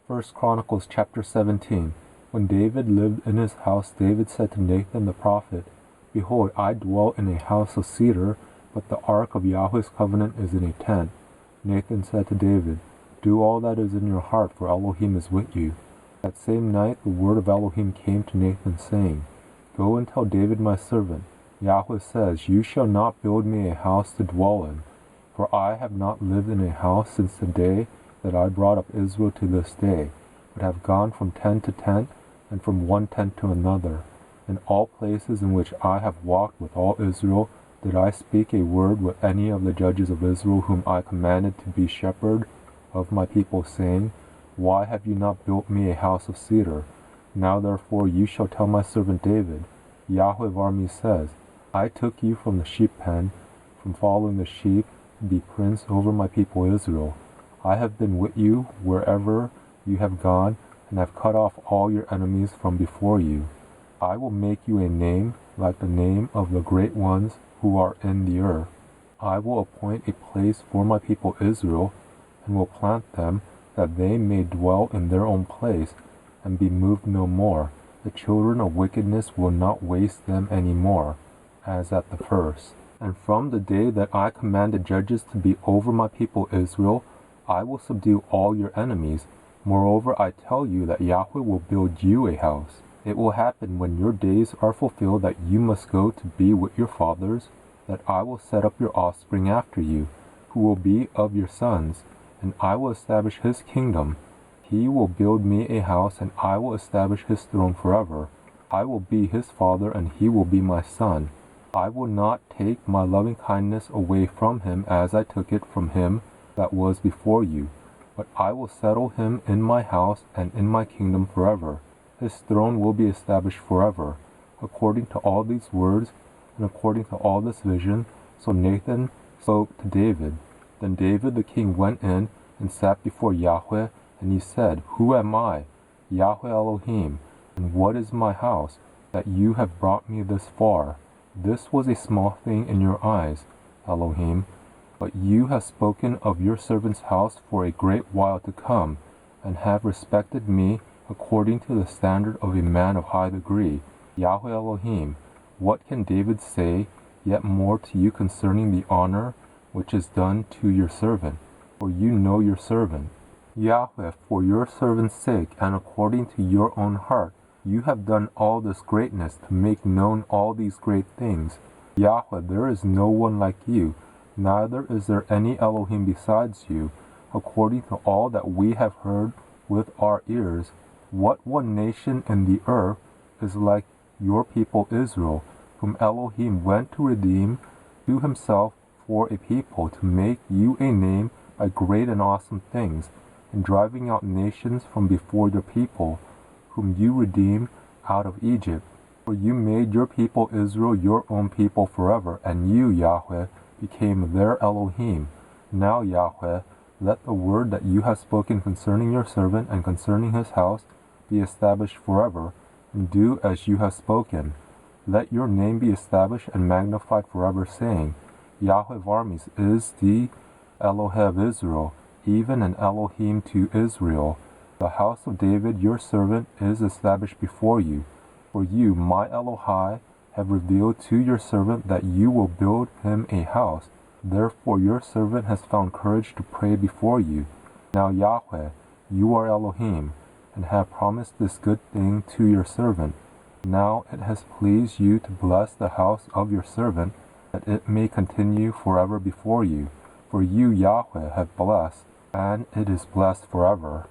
1 Chronicles chapter 17. When David lived in his house, David said to Nathan the prophet, Behold, I dwell in a house of cedar, but the ark of Yahweh's covenant is in a tent. Nathan said to David, Do all that is in your heart, for Elohim is with you. That same night the word of Elohim came to Nathan, saying, Go and tell David my servant, Yahweh says, You shall not build me a house to dwell in, for I have not lived in a house since the day that I brought up Israel to this day, but have gone from tent to tent, and from one tent to another. In all places in which I have walked with all Israel, did I speak a word with any of the judges of Israel whom I commanded to be shepherd of my people, saying, Why have you not built me a house of cedar? Now therefore you shall tell my servant David, Yahweh of armies says, I took you from the sheep pen, from following the sheep, to be prince over my people Israel. I have been with you wherever you have gone, and have cut off all your enemies from before you. I will make you a name like the name of the great ones who are in the earth. I will appoint a place for my people Israel, and will plant them, that they may dwell in their own place, and be moved no more. The children of wickedness will not waste them any more, as at the first. And from the day that I commanded judges to be over my people Israel, I will subdue all your enemies. Moreover, I tell you that Yahweh will build you a house. It will happen when your days are fulfilled that you must go to be with your fathers, that I will set up your offspring after you, who will be of your sons, and I will establish his kingdom. He will build me a house, and I will establish his throne forever. I will be his father, and he will be my son. I will not take my loving kindness away from him as I took it from him that was before you, but I will settle him in my house and in my kingdom forever. His throne will be established forever. According to all these words, and according to all this vision, so Nathan spoke to David. Then David the king went in and sat before Yahweh, and he said, Who am I, Yahweh Elohim, and what is my house, that you have brought me this far? This was a small thing in your eyes, Elohim, but you have spoken of your servant's house for a great while to come, and have respected me according to the standard of a man of high degree. Yahweh Elohim, what can David say yet more to you concerning the honor which is done to your servant? For you know your servant. Yahweh, for your servant's sake, and according to your own heart, you have done all this greatness to make known all these great things. Yahweh, there is no one like you, neither is there any Elohim besides you, according to all that we have heard with our ears. What one nation in the earth is like your people Israel, whom Elohim went to redeem to himself for a people, to make you a name by great and awesome things, and driving out nations from before your people, whom you redeemed out of Egypt. For you made your people Israel your own people forever, and you, Yahweh, became their Elohim. Now, Yahweh, let the word that you have spoken concerning your servant and concerning his house be established forever, and do as you have spoken. Let your name be established and magnified forever, saying, Yahweh of armies is the Elohe of Israel, even an Elohim to Israel. The house of David your servant is established before you. For you, my Elohai, have revealed to your servant that you will build him a house. Therefore your servant has found courage to pray before you. Now Yahweh, you are Elohim, and have promised this good thing to your servant. Now it has pleased you to bless the house of your servant, that it may continue forever before you. For you, Yahweh, have blessed, and it is blessed forever.